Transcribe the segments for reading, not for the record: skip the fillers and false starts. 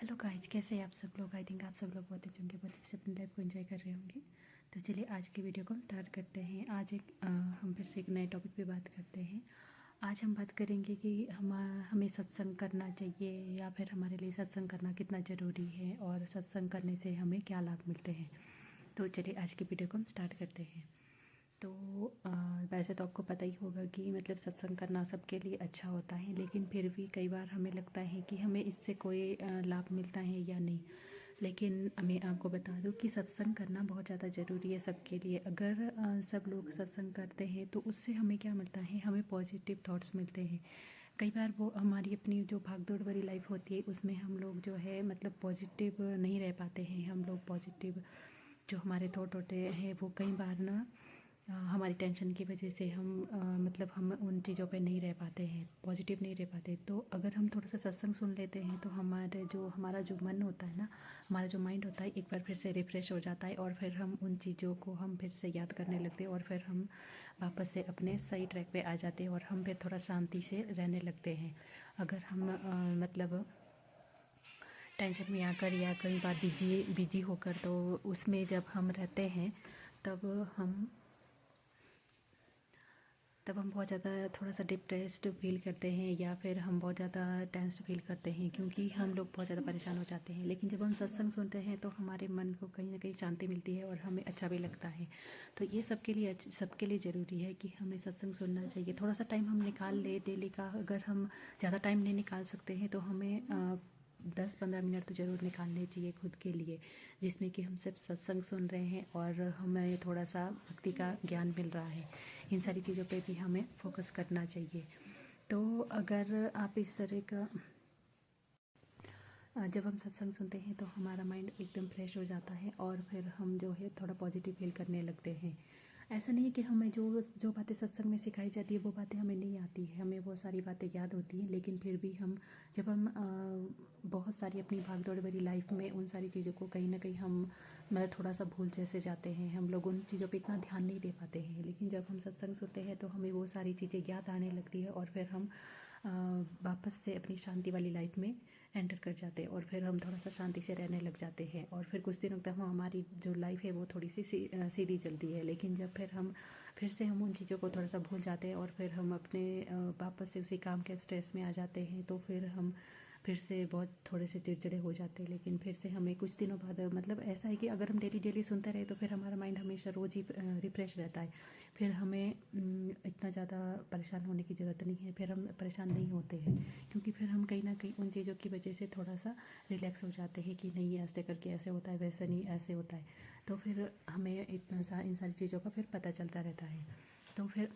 Hello guys, कैसे हैं आप सब लोग। आई थिंक आप सब लोग बहुत अच्छे होंगे, बहुत अच्छे अपनी लाइफ को एंजॉय कर रहे होंगे। तो चलिए आज की वीडियो को स्टार्ट करते हैं। आज हम फिर से एक नए टॉपिक पे बात करते हैं। आज हम बात करेंगे कि हमें सत्संग करना चाहिए या फिर हमारे लिए सत्संग करना कितना ज़रूरी है और सत्संग करने से हमें क्या लाभ मिलते हैं। तो चलिए आज की वीडियो को हम स्टार्ट करते हैं। तो वैसे तो आपको पता ही होगा कि मतलब सत्संग करना सबके लिए अच्छा होता है, लेकिन फिर भी कई बार हमें लगता है कि हमें इससे कोई लाभ मिलता है या नहीं। लेकिन मैं आपको बता दूं कि सत्संग करना बहुत ज़्यादा ज़रूरी है सबके लिए। अगर सब लोग सत्संग करते हैं तो उससे हमें क्या मिलता है, हमें पॉजिटिव थॉट्स मिलते हैं। कई बार वो हमारी अपनी जो भागदौड़ भरी लाइफ होती है उसमें हम लोग जो है मतलब पॉजिटिव नहीं रह पाते हैं। हम लोग पॉजिटिव जो हमारे थॉट होते हैं वो कई बार ना हमारी टेंशन की वजह से हम मतलब हम उन चीज़ों पे नहीं रह पाते हैं, पॉजिटिव नहीं रह पाते। तो अगर हम थोड़ा सा सत्संग सुन लेते हैं तो हमारा जो मन होता है ना, हमारा जो माइंड होता है, एक बार फिर से रिफ़्रेश हो जाता है और फिर हम उन चीज़ों को हम फिर से याद करने लगते हैं और फिर हम वापस से अपने सही ट्रैक पे आ जाते हैं और हम फिर थोड़ा शांति से रहने लगते हैं। अगर हम मतलब टेंशन में आकर या कई बार बिजी बिजी होकर तो उसमें जब हम रहते हैं तब हम बहुत ज़्यादा थोड़ा सा डिप्रेस्ड फील करते हैं या फिर हम बहुत ज़्यादा टेंस्ड फील करते हैं, क्योंकि हम लोग बहुत ज़्यादा परेशान हो जाते हैं। लेकिन जब हम सत्संग सुनते हैं तो हमारे मन को कहीं ना कहीं शांति मिलती है और हमें अच्छा भी लगता है। तो ये सबके लिए ज़रूरी है कि हमें सत्संग सुनना चाहिए। थोड़ा सा टाइम हम निकाल ले डेली का। अगर हम ज़्यादा टाइम नहीं निकाल सकते हैं तो हमें 10-15 मिनट तो ज़रूर निकालने चाहिए खुद के लिए, जिसमें कि हम सिर्फ सत्संग सुन रहे हैं और हमें थोड़ा सा भक्ति का ज्ञान मिल रहा है। इन सारी चीज़ों पे भी हमें फोकस करना चाहिए। तो अगर आप इस तरह का जब हम सत्संग सुनते हैं तो हमारा माइंड एकदम फ्रेश हो जाता है और फिर हम जो है थोड़ा पॉजिटिव फील करने लगते हैं। ऐसा नहीं है कि हमें जो जो बातें सत्संग में सिखाई जाती है वो बातें हमें नहीं आती है, हमें वो सारी बातें याद होती हैं। लेकिन फिर भी जब हम बहुत सारी अपनी भागदौड़ भरी लाइफ में उन सारी चीज़ों को कहीं ना कहीं हम मतलब थोड़ा सा भूल जैसे जाते हैं, हम लोग उन चीज़ों पे इतना ध्यान नहीं दे पाते हैं। लेकिन जब हम सत्संग सुनते हैं तो हमें वो सारी चीज़ें याद आने लगती है और फिर हम वापस से अपनी शांति वाली लाइफ में एंटर कर जाते हैं और फिर हम थोड़ा सा शांति से रहने लग जाते हैं और फिर कुछ दिनों तक हमारी जो लाइफ है वो थोड़ी सी सीधी चलती है। लेकिन जब फिर से हम उन चीज़ों को थोड़ा सा भूल जाते हैं और फिर हम अपने वापस से उसी काम के स्ट्रेस में आ जाते हैं तो फिर हम फिर से बहुत थोड़े से चिड़चिड़े हो जाते हैं। लेकिन फिर से हमें कुछ दिनों बाद मतलब ऐसा है कि अगर हम डेली डेली सुनते रहे तो फिर हमारा माइंड हमेशा रोज़ ही रिफ्रेश रहता है। फिर हमें इतना ज़्यादा परेशान होने की ज़रूरत नहीं है, फिर हम परेशान नहीं होते हैं, क्योंकि फिर हम कहीं ना कहीं उन चीज़ों की वजह से थोड़ा सा रिलैक्स हो जाते हैं कि नहीं ऐसे करके ऐसे होता है, वैसे नहीं ऐसे होता है। तो फिर हमें इन सारी चीज़ों का फिर पता चलता रहता है। तो फिर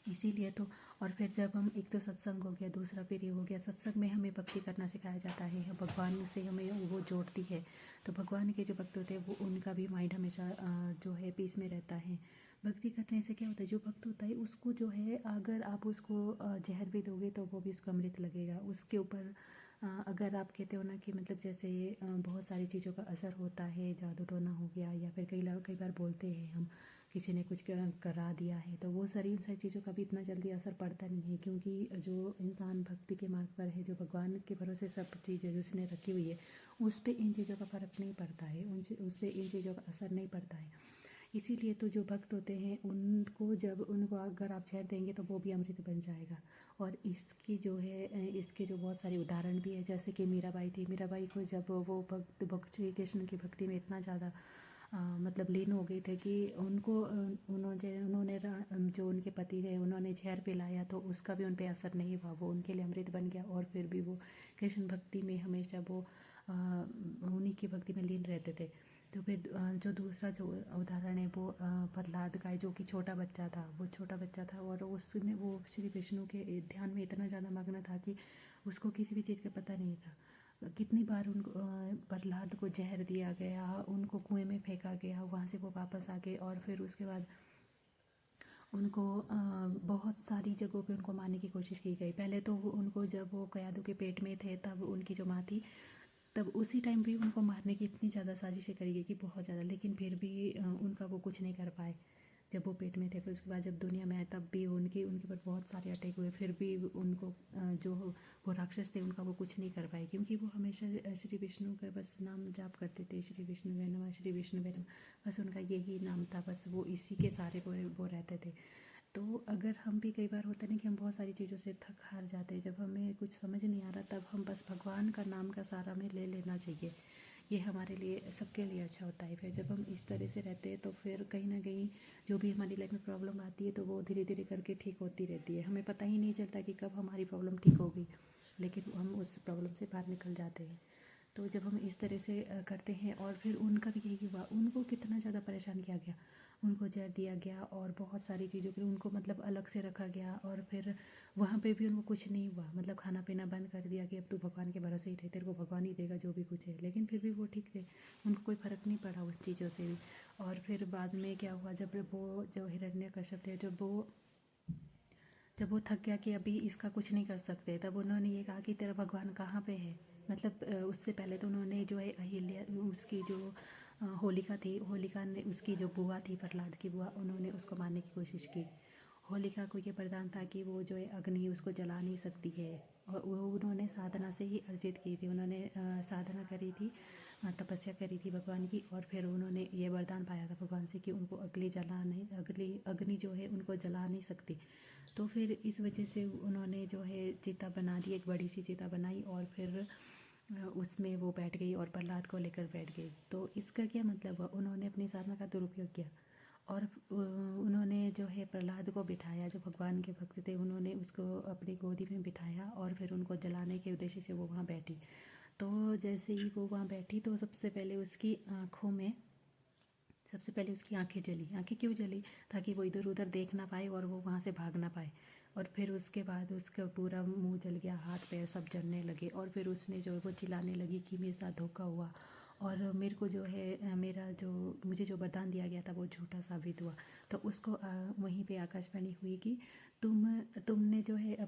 इसीलिए तो और फिर जब हम एक तो सत्संग हो गया, दूसरा फिर ये हो गया, सत्संग में हमें भक्ति करना सिखाया जाता है, भगवान से हमें वो जोड़ती है। तो भगवान के जो भक्त होते हैं वो उनका भी माइंड हमेशा जो है पीस में रहता है। भक्ति करने से क्या होता है, जो भक्त होता है उसको जो है अगर आप उसको जहर भी दोगे तो वो भी उसको अमृत लगेगा। उसके ऊपर अगर आप कहते हो ना कि मतलब जैसे बहुत सारी चीज़ों का असर होता है, जादू टोना हो गया या फिर कई बार बोलते हैं हम किसी ने कुछ करा दिया है, तो वो उन सारी चीज़ों का भी इतना जल्दी असर पड़ता नहीं है, क्योंकि जो इंसान भक्ति के मार्ग पर है, जो भगवान के भरोसे सब चीज़ें जो उसने रखी हुई है, उस पर इन चीज़ों का फ़र्क नहीं पड़ता है, उस पर इन चीज़ों का असर नहीं पड़ता है। इसीलिए तो जो भक्त होते हैं उनको अगर आप जहर देंगे तो वो भी अमृत बन जाएगा। और इसके जो बहुत सारे उदाहरण भी है, जैसे कि मीराबाई थी। मीराबाई को जब वो भक्त श्री कृष्ण की भक्ति में इतना ज़्यादा मतलब लीन हो गए थे कि जो उनके पति थे उन्होंने जहर पिलाया तो उसका भी उन पर असर नहीं हुआ, वो उनके लिए अमृत बन गया और फिर भी वो कृष्ण भक्ति में हमेशा वो उन्हीं की भक्ति में लीन रहते थे। तो फिर जो दूसरा जो उदाहरण है वो प्रहलाद का है, जो कि छोटा बच्चा था और उसने वो श्री विष्णु के ध्यान में इतना ज़्यादा मग्न था कि उसको किसी भी चीज़ का पता नहीं था। कितनी बार उनको प्रहलाद को जहर दिया गया, उनको कुएं में फेंका गया, वहाँ से वो वापस आ गए और फिर उसके बाद उनको बहुत सारी जगहों पे उनको मारने की कोशिश की गई। पहले तो उनको जब वो कयादू के पेट में थे तब उनकी जो माँ थी तब उसी टाइम भी उनको मारने की इतनी ज़्यादा साजिशें करी गई कि बहुत ज़्यादा, लेकिन फिर भी उनका वो कुछ नहीं कर पाए। जब वो पेट में थे। फिर उसके बाद जब दुनिया में आए तब भी उनके ऊपर बहुत सारे अटैक हुए, फिर भी उनको जो वो राक्षस थे उनका वो कुछ नहीं कर पाए, क्योंकि वो हमेशा श्री विष्णु का बस नाम जाप करते थे, श्री विष्णु वे नमः, श्री विष्णु वे नमः, बस उनका यही नाम था, बस वो इसी के सहारे वो रहते थे। तो अगर हम भी कई बार होता नहीं कि हम बहुत सारी चीज़ों से थक हार जाते हैं, जब हमें कुछ समझ नहीं आ रहा तब हम बस भगवान का नाम का सहारा हमें ले लेना चाहिए। ये हमारे लिए सबके लिए अच्छा होता है। फिर जब हम इस तरह से रहते हैं तो फिर कहीं ना कहीं जो भी हमारी लाइफ में प्रॉब्लम आती है तो वो धीरे धीरे करके ठीक होती रहती है। हमें पता ही नहीं चलता कि कब हमारी प्रॉब्लम ठीक होगी, लेकिन हम उस प्रॉब्लम से बाहर निकल जाते हैं। तो जब हम इस तरह से करते हैं, और फिर उनका भी यही हुआ, उनको कितना ज़्यादा परेशान किया गया, उनको जहर दिया गया और बहुत सारी चीज़ों के लिए उनको मतलब अलग से रखा गया, और फिर वहाँ पे भी उनको कुछ नहीं हुआ, मतलब खाना पीना बंद कर दिया कि अब तू भगवान के भरोसे ही रहे, तेरे को भगवान ही देगा जो भी कुछ है। लेकिन फिर भी वो ठीक थे, उनको कोई फ़र्क नहीं पड़ा उस चीज़ों से भी। और फिर बाद में क्या हुआ, जब वो जो हिरण्यकश्यप थे, जब वो थक गया कि अभी इसका कुछ नहीं कर सकते, तब उन्होंने ये कहा कि तेरा भगवान कहाँ पे है। मतलब उससे पहले तो उन्होंने जो है अहिल्या, उसकी जो होलिका थी, होलिका ने, उसकी जो बुआ थी, प्रहलाद की बुआ, उन्होंने उसको मारने की कोशिश की। होलिका को ये वरदान था कि वो जो है अग्नि उसको जला नहीं सकती है, और वो उन्होंने साधना से ही अर्जित की थी। उन्होंने साधना करी थी, तपस्या करी थी भगवान की, और फिर उन्होंने ये वरदान पाया था भगवान से कि उनको अग्नि जो है उनको जला नहीं सकती। तो फिर इस वजह से उन्होंने जो है चिता बना दी, एक बड़ी सी चिता बनाई, और फिर उसमें वो बैठ गई और प्रहलाद को लेकर बैठ गई। तो इसका क्या मतलब हुआ, उन्होंने अपनी साधना का दुरुपयोग किया, और उन्होंने जो है प्रहलाद को बिठाया, जो भगवान के भक्त थे, उन्होंने उसको अपनी गोदी में बिठाया, और फिर उनको जलाने के उद्देश्य से वो वहाँ बैठी। तो जैसे ही वो वहाँ बैठी तो सबसे पहले उसकी आंखें जली। आंखें क्यों जली, ताकि वो इधर उधर देख ना पाए और वो वहाँ से भाग ना पाए। और फिर उसके बाद उसका पूरा मुंह जल गया, हाथ पैर सब जलने लगे, और फिर उसने जो है वो चिल्लाने लगी कि मेरे साथ धोखा हुआ, और मेरे को जो है मुझे जो वरदान दिया गया था वो झूठा साबित हुआ। तो उसको वहीं पे आकाशवाणी हुई कि तुमने जो है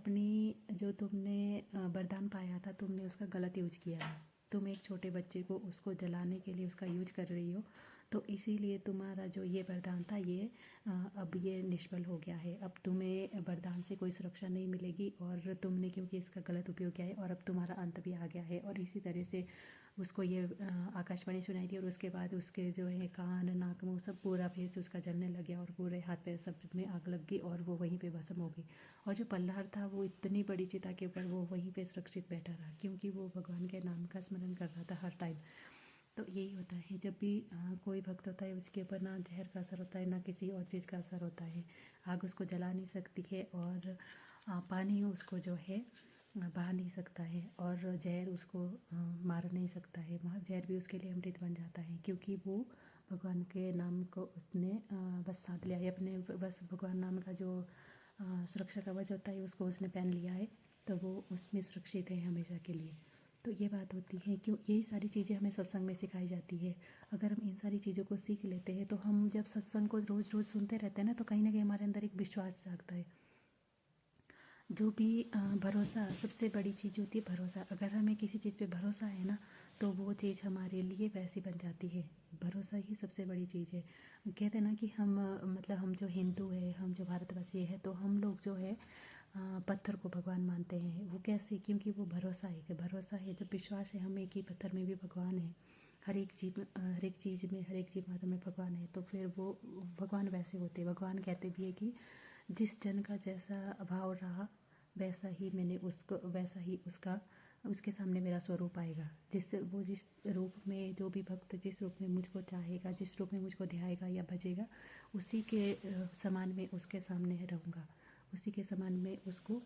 तुमने वरदान पाया था, तुमने उसका गलत यूज किया है। तुम एक छोटे बच्चे को उसको जलाने के लिए उसका यूज कर रही हो, तो इसीलिए तुम्हारा जो ये वरदान था ये अब ये निष्फल हो गया है। अब तुम्हें वरदान से कोई सुरक्षा नहीं मिलेगी, और तुमने क्योंकि इसका गलत उपयोग किया है, और अब तुम्हारा अंत भी आ गया है। और इसी तरह से उसको ये आकाशवाणी सुनाई दी, और उसके बाद उसके जो है कान नाक मुँह सब पूरा फेस उसका जलने लग गया, और पूरे हाथ पैर सब में आग लग गई, और वो वहीं पे भस्म हो गई। और जो प्रहलाद था वो इतनी बड़ी चिता के ऊपर वो वहीं पे सुरक्षित बैठा रहा, क्योंकि वो भगवान के नाम का स्मरण कर रहा था हर टाइम। तो यही होता है, जब भी कोई भक्त होता है उसके ऊपर ना जहर का असर होता है ना किसी और चीज़ का असर होता है। आग उसको जला नहीं सकती है, और पानी उसको जो है बहा नहीं सकता है, और जहर उसको मार नहीं सकता है। वहाँ जहर भी उसके लिए अमृत बन जाता है, क्योंकि वो भगवान के नाम को उसने बस साध लिया है अपने, बस भगवान नाम का जो सुरक्षा कवच होता है उसको उसने पहन लिया है, तो वो उसमें सुरक्षित है हमेशा के लिए। तो ये बात होती है, क्यों यही सारी चीज़ें हमें सत्संग में सिखाई जाती है। अगर हम इन सारी चीज़ों को सीख लेते हैं तो हम जब सत्संग को रोज़ रोज़ सुनते रहते हैं ना, तो कहीं ना कहीं हमारे अंदर एक विश्वास जागता है। जो भी भरोसा, सबसे बड़ी चीज़ होती है भरोसा। अगर हमें किसी चीज़ पे भरोसा है ना, तो वो चीज़ हमारे लिए वैसी बन जाती है। भरोसा ही सबसे बड़ी चीज़ है। कहते हैं ना कि मतलब हम जो हिंदू है, हम जो भारतवासी है, तो हम लोग जो है पत्थर को भगवान मानते हैं। वो कैसे, क्योंकि वो भरोसा है, कि भरोसा है, जब विश्वास है हमें कि पत्थर में भी भगवान है, हर एक चीज़ में, हर एक जीव मात्र में भगवान है, तो फिर वो भगवान वैसे होते हैं। भगवान कहते भी है कि जिस जन का जैसा भाव रहा, वैसा ही उसका उसके सामने मेरा स्वरूप आएगा। जिस रूप में, जो भी भक्त जिस रूप में मुझको चाहेगा, जिस रूप में मुझको ध्याएगा या भजेगा, उसी के समान में उसके सामने रहूँगा, उसी के समान में उसको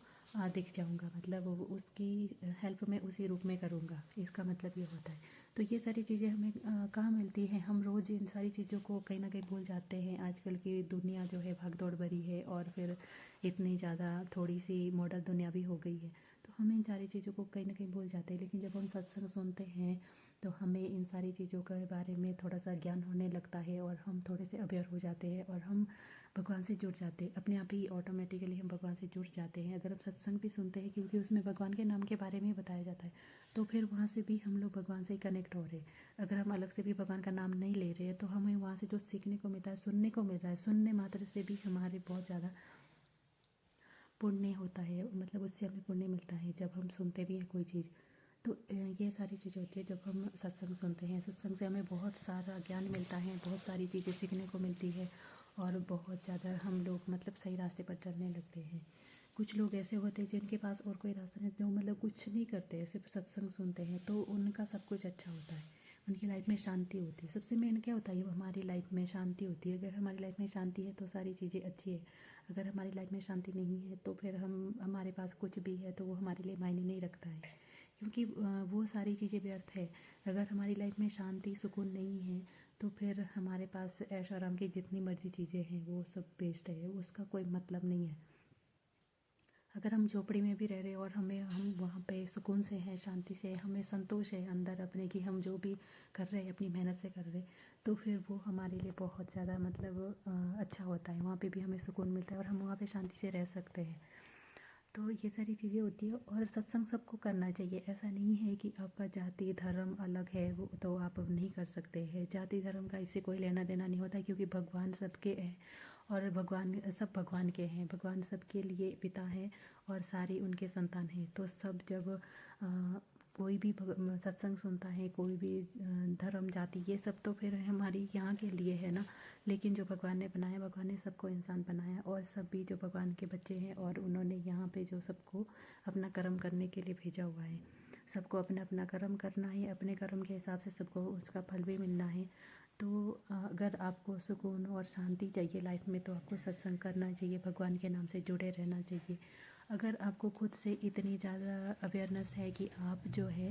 दिख जाऊँगा। मतलब उसकी हेल्प मैं उसी रूप में करूँगा, इसका मतलब ये होता है। तो ये सारी चीज़ें हमें कहाँ मिलती हैं, हम रोज़ इन सारी चीज़ों को कहीं ना कहीं भूल जाते हैं। आजकल की दुनिया जो है भाग दौड़ भरी है, और फिर इतनी ज़्यादा थोड़ी सी मॉडर्न दुनिया भी हो गई है, तो हम इन सारी चीज़ों को कहीं ना कहीं भूल जाते हैं। लेकिन जब हम सत्संग सुनते हैं तो हमें इन सारी चीज़ों के बारे में थोड़ा सा ज्ञान होने लगता है और हम थोड़े से अवेयर हो जाते हैं और हम भगवान से जुड़ जाते हैं। अपने आप ही ऑटोमेटिकली हम भगवान से जुड़ जाते हैं अगर हम सत्संग भी सुनते हैं, क्योंकि उसमें भगवान के नाम के बारे में ही बताया जाता है। तो फिर वहाँ से भी हम लोग भगवान से ही कनेक्ट हो रहे हैं। अगर हम अलग से भी भगवान का नाम नहीं ले रहे हैं तो हमें वहाँ से जो सीखने को मिलता है, सुनने को मिल रहा है, सुनने मात्र से भी हमारे बहुत ज़्यादा पुण्य होता है। मतलब उससे हमें पुण्य मिलता है जब हम सुनते भी हैं कोई चीज़। तो ये सारी चीज़ें होती है जब हम सत्संग सुनते हैं। सत्संग से हमें बहुत सारा ज्ञान मिलता है, बहुत सारी चीज़ें सीखने को मिलती है और बहुत ज़्यादा हम लोग मतलब सही रास्ते पर चलने लगते हैं। कुछ लोग ऐसे होते हैं जिनके पास और कोई रास्ता नहीं, जो मतलब कुछ नहीं करते, सिर्फ सत्संग सुनते हैं, तो उनका सब कुछ अच्छा होता है, उनकी लाइफ में शांति होती है। सबसे मेन क्या होता है, हमारी लाइफ में शांति होती है। अगर हमारी लाइफ में शांति है तो सारी चीज़ें अच्छी है। अगर हमारी लाइफ में शांति नहीं है तो फिर हमारे पास कुछ भी है तो वो हमारे लिए मायने नहीं रखता है, क्योंकि वो सारी चीज़ें व्यर्थ है। अगर हमारी लाइफ में शांति सुकून नहीं है तो फिर हमारे पास ऐश आराम की जितनी मर्जी चीज़ें हैं वो सब वेस्ट है, उसका कोई मतलब नहीं है। अगर हम झोपड़ी में भी रह रहे हैं और हम वहाँ पे सुकून से हैं, शांति से, हमें संतोष है अंदर अपने कि हम जो भी कर रहे हैं अपनी मेहनत से कर रहे हैं, तो फिर वो हमारे लिए बहुत ज़्यादा मतलब अच्छा होता है। वहाँ पे भी हमें सुकून मिलता है और हम वहाँ पे शांति से रह सकते हैं। तो ये सारी चीज़ें होती है और सत्संग सबको करना चाहिए। ऐसा नहीं है कि आपका जाति धर्म अलग है वो तो आप अब नहीं कर सकते हैं। जाति धर्म का इससे कोई लेना देना नहीं होता, क्योंकि भगवान सबके हैं और भगवान सब भगवान के हैं। भगवान सबके लिए पिता है और सारी उनके संतान हैं। तो सब जब कोई भी सत्संग सुनता है, कोई भी धर्म जाति, ये सब तो फिर हमारी यहाँ के लिए है ना। लेकिन जो भगवान ने बनाया, भगवान ने सबको इंसान बनाया और सब भी जो भगवान के बच्चे हैं और उन्होंने यहाँ पे जो सबको अपना कर्म करने के लिए भेजा हुआ है। सबको अपना अपना कर्म करना है, अपने कर्म के हिसाब से सबको उसका फल भी मिलना है। तो अगर आपको सुकून और शांति चाहिए लाइफ में तो आपको सत्संग करना चाहिए, भगवान के नाम से जुड़े रहना चाहिए। अगर आपको खुद से इतनी ज़्यादा अवेयरनेस है कि आप जो है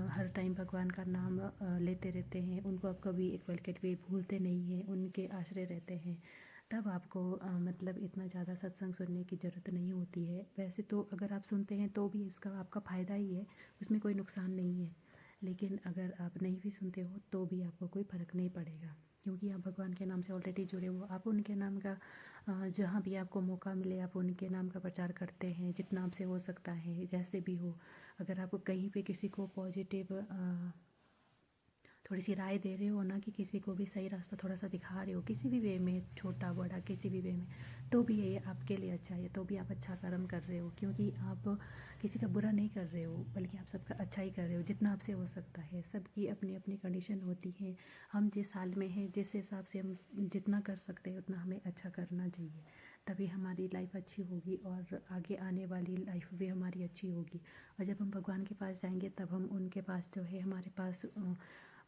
हर टाइम भगवान का नाम लेते रहते हैं, उनको आप कभी एक पल के भी भूलते नहीं हैं, उनके आश्रय रहते हैं, तब आपको मतलब इतना ज़्यादा सत्संग सुनने की ज़रूरत नहीं होती है। वैसे तो अगर आप सुनते हैं तो भी इसका आपका फ़ायदा ही है, उसमें कोई नुकसान नहीं है। लेकिन अगर आप नहीं भी सुनते हो तो भी आपको कोई फ़र्क नहीं पड़ेगा, क्योंकि आप भगवान के नाम से ऑलरेडी जुड़े हो। आप उनके नाम का जहाँ भी आपको मौका मिले आप उनके नाम का प्रचार करते हैं, जितना आपसे हो सकता है, जैसे भी हो। अगर आपको कहीं पे किसी को पॉजिटिव थोड़ी सी राय दे रहे हो ना, कि किसी को भी सही रास्ता थोड़ा सा दिखा रहे हो किसी भी वे में, छोटा बड़ा किसी भी वे में, तो भी ये आपके लिए अच्छा है, तो भी आप अच्छा कर्म कर रहे हो, क्योंकि आप किसी का बुरा नहीं कर रहे हो, बल्कि आप सबका अच्छा ही कर रहे हो जितना आपसे हो सकता है। सबकी अपनी अपनी कंडीशन होती है। हम जिस हाल में हैं, जिस हिसाब से हम जितना कर सकते हैं उतना हमें अच्छा करना चाहिए, तभी हमारी लाइफ अच्छी होगी और आगे आने वाली लाइफ भी हमारी अच्छी होगी। और जब हम भगवान के पास जाएंगे तब हम उनके पास जो है हमारे पास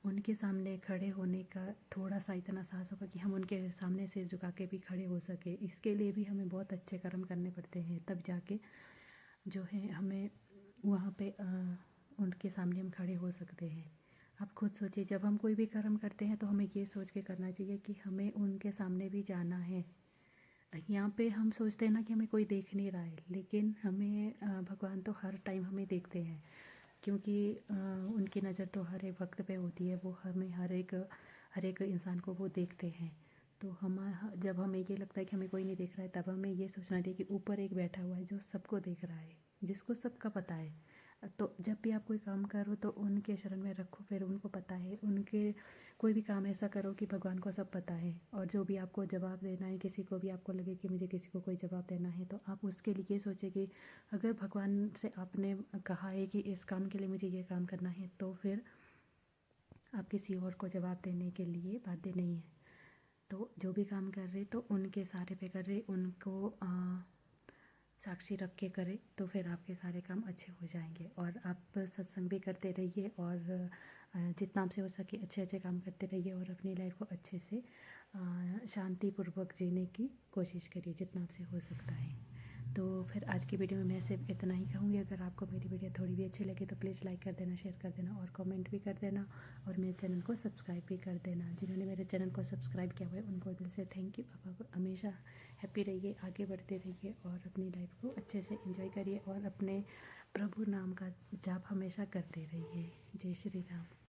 उनके सामने खड़े होने का थोड़ा सा इतना साहस होगा कि हम उनके सामने सिर झुका के भी खड़े हो सके। इसके लिए भी हमें बहुत अच्छे कर्म करने पड़ते हैं, तब जाके जो है हमें वहाँ पे उनके सामने हम खड़े हो सकते हैं। आप खुद सोचिए, जब हम कोई भी कर्म करते हैं तो हमें ये सोच के करना चाहिए कि हमें उनके सामने भी जाना है। यहाँ पे हम सोचते हैं ना कि हमें कोई देख नहीं रहा है, लेकिन हमें भगवान तो हर टाइम हमें देखते हैं, क्योंकि उनकी नज़र तो हर एक वक्त पे होती है। वो हमें हर एक इंसान को वो देखते हैं। तो हम जब हमें ये लगता है कि हमें कोई नहीं देख रहा है, तब हमें ये सोचना चाहिए कि ऊपर एक बैठा हुआ है जो सबको देख रहा है, जिसको सबका पता है। तो जब भी आप कोई काम करो तो उनके शरण में रखो, फिर उनको पता है। उनके कोई भी काम ऐसा करो कि भगवान को सब पता है, और जो भी आपको जवाब देना है, किसी को भी आपको लगे कि मुझे किसी को कोई जवाब देना है, तो आप उसके लिए ये सोचें कि अगर भगवान से आपने कहा है कि इस काम के लिए मुझे ये काम करना है, तो फिर आप किसी और को जवाब देने के लिए बाध्य नहीं है। तो जो भी काम कर रहे तो उनके सहारे पे कर रहे, उनको साक्षी रख के करें, तो फिर आपके सारे काम अच्छे हो जाएंगे। और आप सत्संग भी करते रहिए और जितना आपसे हो सके अच्छे अच्छे काम करते रहिए और अपनी लाइफ को अच्छे से शांतिपूर्वक जीने की कोशिश करिए जितना आपसे हो सकता है। तो फिर आज की वीडियो में मैं सिर्फ इतना ही कहूँगी। अगर आपको मेरी वीडियो थोड़ी भी अच्छी लगे तो प्लीज़ लाइक कर देना, शेयर कर देना और कमेंट भी कर देना और मेरे चैनल को सब्सक्राइब भी कर देना। जिन्होंने मेरे चैनल को सब्सक्राइब किया हुआ है उनको दिल से थैंक यू। आप हमेशा हैप्पी रहिए, आगे बढ़ते रहिए और अपनी लाइफ को अच्छे से एंजॉय करिए और अपने प्रभु नाम का जाप हमेशा करते रहिए। जय श्री राम।